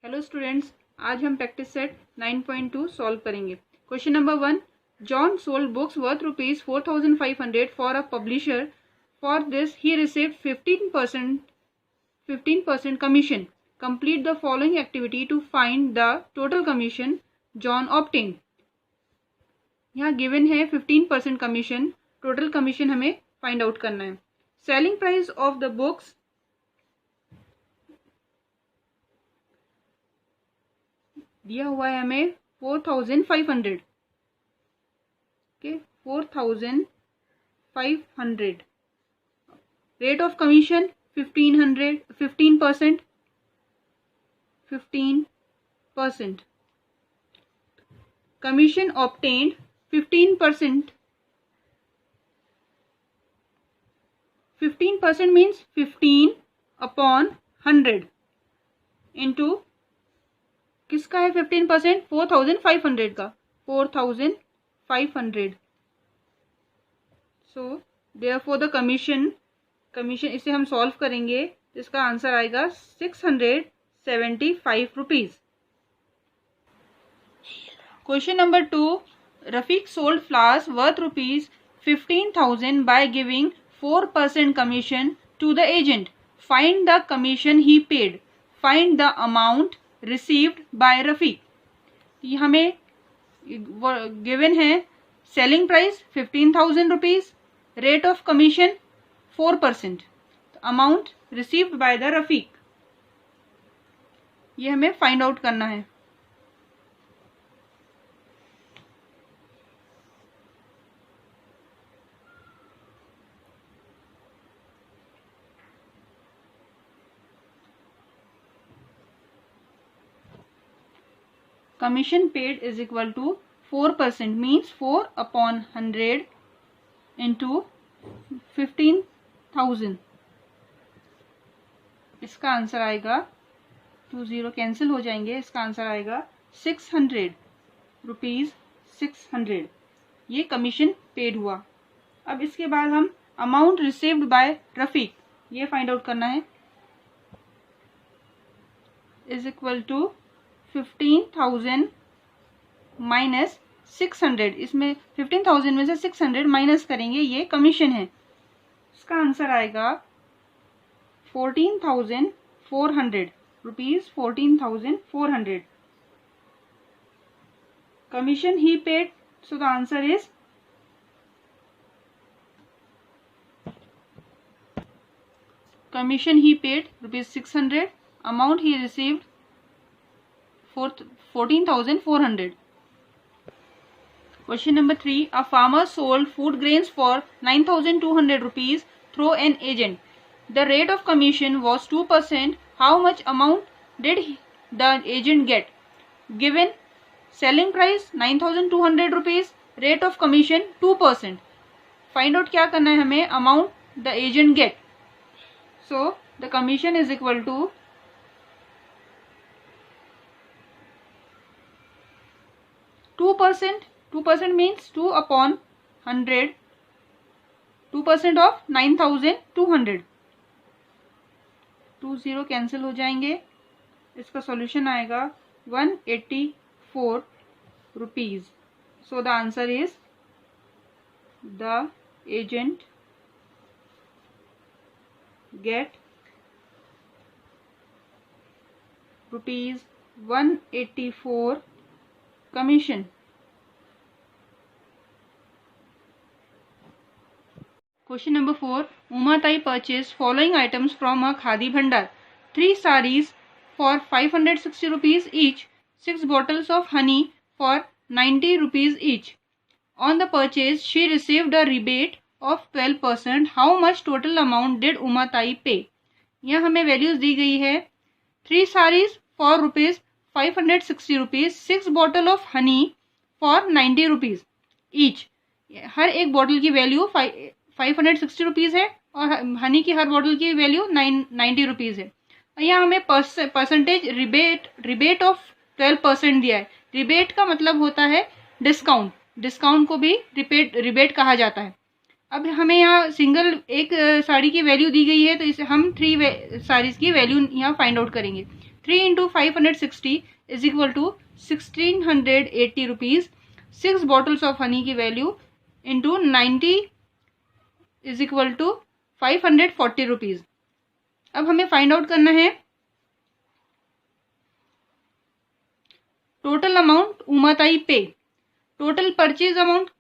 Hello students, आज हम practice set 9.2 solve करेंगे। Question number 1, John sold books worth ₹4,500 for a publisher. For this he received 15% commission. Complete the following activity to find the total commission John obtained. यहाँ given है 15% commission, total commission हमें find out करना है। Selling price of the books दिया हुआ है हमें 4,500। Okay, 4,500। Rate of commission 15%। Commission obtained 15%। 15% means 15/100 into किसका है 15%? 4,500 का, 4,500। सो देयरफॉर द कमीशन इसे हम सॉल्व करेंगे तो इसका आंसर आएगा 675 rupees. Question number 2, Rafiq sold flowers worth ₹15,000 by giving 4% commission to the agent. Find the commission he paid. Find the amount received by Rafiq. ये हमें गिवन है selling price 15,000 rupees, rate of commission 4%, amount received by the Rafiq, ये हमें find out करना है। Commission paid is equal to 4%, means 4/100 into 15,000। इसका answer आएगा, 2 0 cancel हो जाएंगे, इसका आंसर आएगा 600 रुपीज। 600 ये कमीशन पेड हुआ। अब इसके बाद हम अमाउंट रिसीव्ड बाय रफीक ये फाइंड आउट करना है। Is equal to 15,000 minus 600। इसमें 15,000 में से 600 माइनस करेंगे, ये कमीशन है। इसका आंसर आएगा 14,400 rupees. 14,400 commission he paid, so the answer is commission he paid ₹600, amount he received 14,400। Question number 3, a farmer sold food grains for 9,200 rupees through an agent. The rate of commission was 2%. How much amount did the agent get? Given selling price 9,200 rupees, rate of commission 2%. Find out क्या करना है हमें, amount the agent get. So the commission is equal to 2%. 2% means 2/100, 2% of 9,200। 2 0 cancel हो जाएंगे, इसका solution आएगा 184 rupees. So the answer is the agent get ₹184 commission। Question number 4, Umatai purchased following items from a khadi bhandar: 3 sarees for 560 rupees each, 6 bottles of honey for 90 rupees each. On the purchase, she received a rebate of 12%. How much total amount did Umatai pay? यहाँ हमें values दी गई है 3 sarees for ₹560 rupees, 6 bottle of honey for 90 rupees each. हर एक bottle की value 560 rupees है और हनी की हर बॉटल की वैल्यू 90 रुपीज है। यहाँ हमें परसेंटेज रिबेट ऑफ 12% दिया है। रिबेट का मतलब होता है डिस्काउंट, डिस्काउंट को भी रिबेट कहा जाता है। अब हमें यहाँ सिंगल एक साड़ी की वैल्यू दी गई है, तो इसे हम 3 साड़ीज की वैल्यू यहाँ फाइंड आउट करेंगे। 3 into 560 is equal to 1680 rupees. 6 bottles of honey की value into 90 is equal to 540 rupees. अब हमें फाइंड आउट करना है टोटल अमाउंट उमाताई पे। टोटल परचेज अमाउंट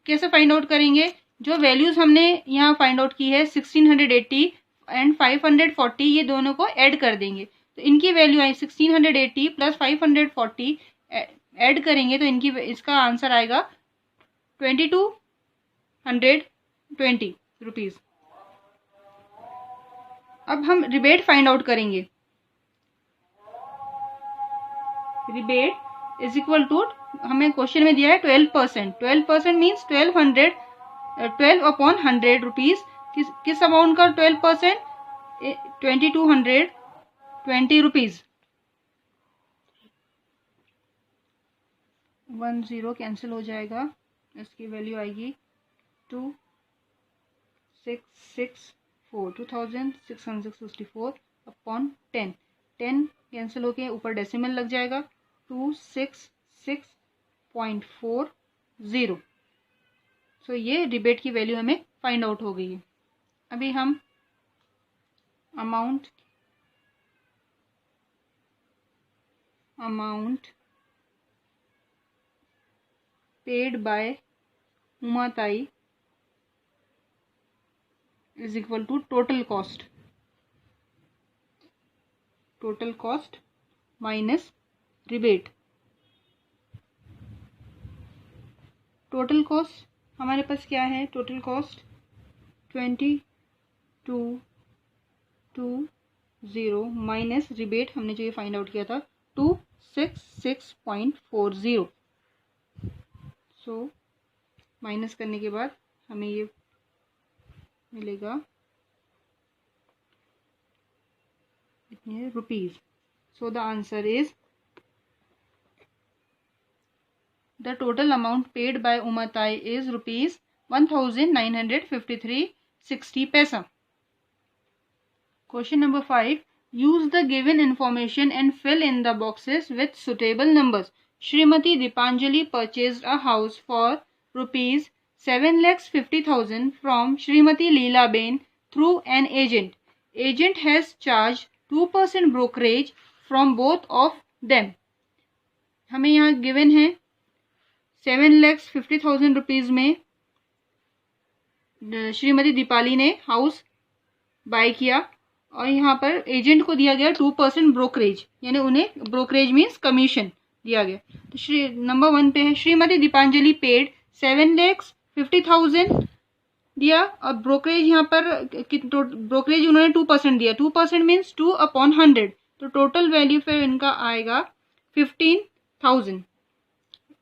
कैसे फाइंड आउट करेंगे? जो वैल्यूज हमने यहाँ फाइंड आउट की है 1680 एंड 540, ये दोनों को ऐड कर देंगे तो इनकी वैल्यू आई 1680 प्लस 540 ऐड करेंगे तो इसका आंसर आएगा 2220 रुपीज़। अब हम रिबेट फाइंड आउट करेंगे। रिबेट इज इक्वल टू, हमें क्वेश्चन में दिया है 12%। 12% मीन्स 12/100 रुपीज़। किस अमाउंट का 12%? 2220 रुपीज़। 10 कैंसिल हो जाएगा, इसकी वैल्यू आएगी 2664 अपॉन 10। 10 कैंसिल होके ऊपर डेसिमल लग जाएगा 266.40। सो ये रिबेट की वैल्यू हमें फाइंड आउट हो गई है। अभी हम amount paid by Umatai is equal to total cost minus rebate. Total cost हमारे पास क्या है? टोटल कॉस्ट 2220 माइनस रिबेट, हमने जो ये फाइंड आउट किया था 266.40। सो माइनस करने के बाद हमें ये मिलेगा इतने rupees. So the answer is the total amount paid by Umatai is rupees 1953.60 paisa. Question number 5. Use the given information and fill in the boxes with suitable numbers. Shrimati Dipanjali purchased a house for rupees 7,50,000 from Shrimati Leelaben through an agent. Agent has charged 2% brokerage from both of them. हमें यहाँ given है 7,50,000 rupees में श्रीमती दीपाली ने house by किया और यहाँ पर agent को दिया गया 2% ब्रोकरेज, यानी उन्हें ब्रोकरेज मीन्स कमीशन दिया गया। तो नंबर 1 पे है श्रीमती दीपांजलि पेड 7,50,000 दिया और ब्रोकरेज यहाँ पर ब्रोकरेज उन्होंने 2% दिया। 2% मीन्स 2/100, तो टोटल वैल्यू फिर इनका आएगा 15,000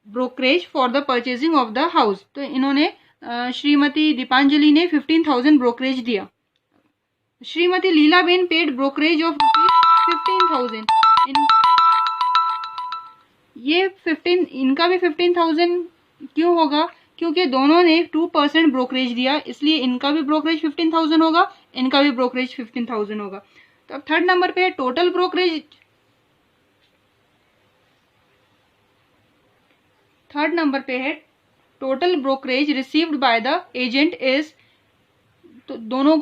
brokerage for the purchasing of the house. तो इन्होंने श्रीमती दीपांजलि ने 15,000 ब्रोकरेज दिया। Shrimati Leelaben paid brokerage of 15,000। ये 15, इनका भी 15,000 क्यों होगा? क्योंकि दोनों ने 2% ब्रोकरेज दिया, इसलिए इनका भी ब्रोकरेज 15,000 होगा, इनका भी ब्रोकरेज 15,000 होगा। तो अब थर्ड नंबर पे है टोटल ब्रोकरेज। थर्ड नंबर पे है total brokerage received by the agent is, तो दोनों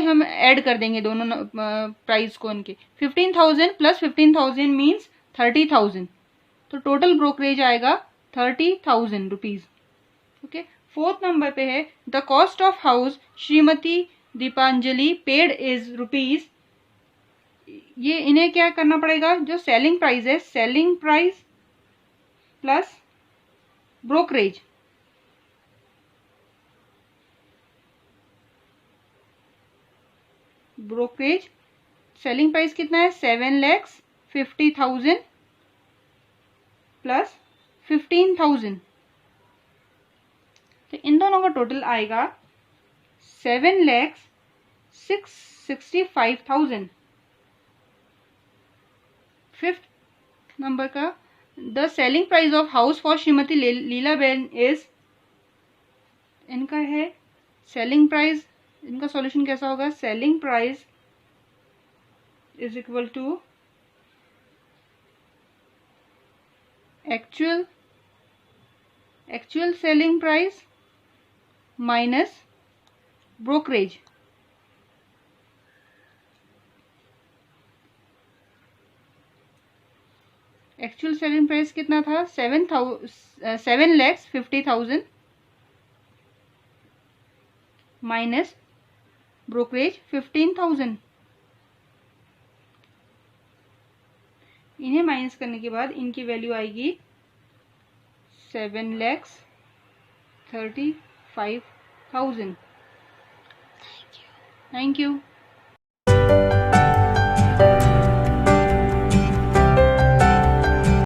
हम ऐड कर देंगे दोनों प्राइस को इनके। 15,000 प्लस 15,000 मीन्स 30,000, तो टोटल ब्रोकरेज आएगा 30,000 रुपीज़। ओके। फोर्थ नंबर पे है the cost of house Shrimati Deepanjali paid is rupees. ये इन्हें क्या करना पड़ेगा? जो सेलिंग प्राइस है, selling price plus brokerage. Brokerage selling price कितना है? 7,50,000 प्लस 15,000, तो इन दोनों का टोटल आएगा 7,65,000। फिफ्थ नंबर का the selling price of house for Shrimati Leelaben is, इनका है सेलिंग प्राइस, इनका सॉल्यूशन कैसा होगा? Selling price is equal to actual selling price minus brokerage. Actual selling price कितना था? 7,50,000 माइनस ब्रोकरेज 15,000। इन्हें माइनस करने के बाद इनकी वैल्यू आएगी 7,35,000। Thank you.